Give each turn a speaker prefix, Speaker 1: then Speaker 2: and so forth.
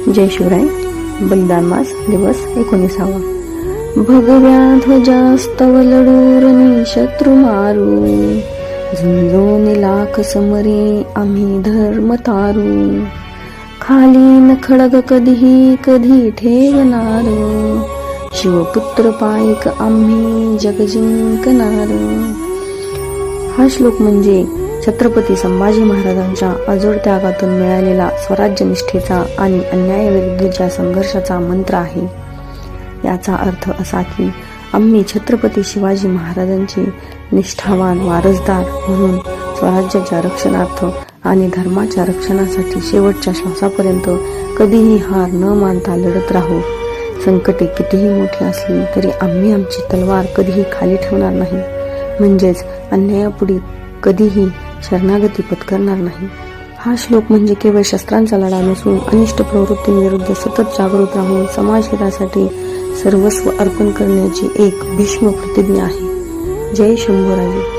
Speaker 1: जय शिवराय. बलिदान मास दिवस 19वा. भगव्या ध्वजास्तव लढूरनी शत्रु मारू, झुंजोनी लाख समरे आम्ही धर्म तारू. खाली न खडग कधी ठेवणार, शिवपुत्र पायक आम्ही जग जिंकणार. हा श्लोक म्हणजे छत्रपती संभाजी महाराजांच्या अजोड त्यागातून मिळालेला स्वराज्य निष्ठेचा आणि अन्यायाविरुद्धच्या संघर्षाचा मंत्र आहे. याचा अर्थ असा की आम्ही छत्रपती शिवाजी महाराजांचे निष्ठावान वारसदार म्हणून स्वराज्याच्या रक्षणार्थ आणि धर्माच्या रक्षणासाठी शेवटच्या श्वासापर्यंत कधीही हार न मानता लढत राहू. संकटे कितीही मोठी असली तरी आम्ही आमची तलवार कधीही खाली ठेवणार नाही, म्हणजेच अन्यायापुढे कधीही शरणागती पत्करणार नाही. हा श्लोक म्हणजे केवळ शस्त्रांचा लढा नसून अनिष्ट प्रवृत्तींविरुद्ध सतत जागृत राहून समाजहितासाठी सर्वस्व अर्पण करण्याची एक भीष्म प्रतिज्ञा आहे. जय शंभूराजे.